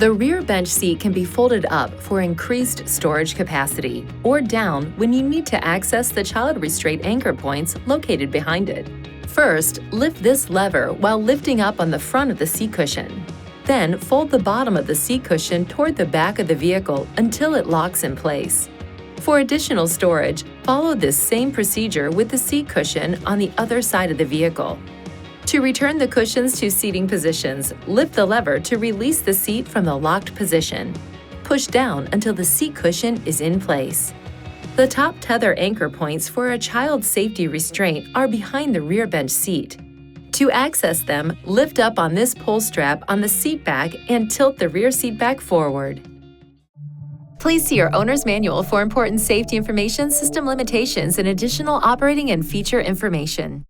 The rear bench seat can be folded up for increased storage capacity or down when you need to access the child restraint anchor points located behind it. First, lift this lever while lifting up on the front of the seat cushion. Then, fold the bottom of the seat cushion toward the back of the vehicle until it locks in place. For additional storage, follow this same procedure with the seat cushion on the other side of the vehicle. To return the cushions to seating positions, lift the lever to release the seat from the locked position. Push down until the seat cushion is in place. The top tether anchor points for a child's safety restraint are behind the rear bench seat. To access them, lift up on this pull strap on the seat back and tilt the rear seat back forward. Please see your owner's manual for important safety information, system limitations, and additional operating and feature information.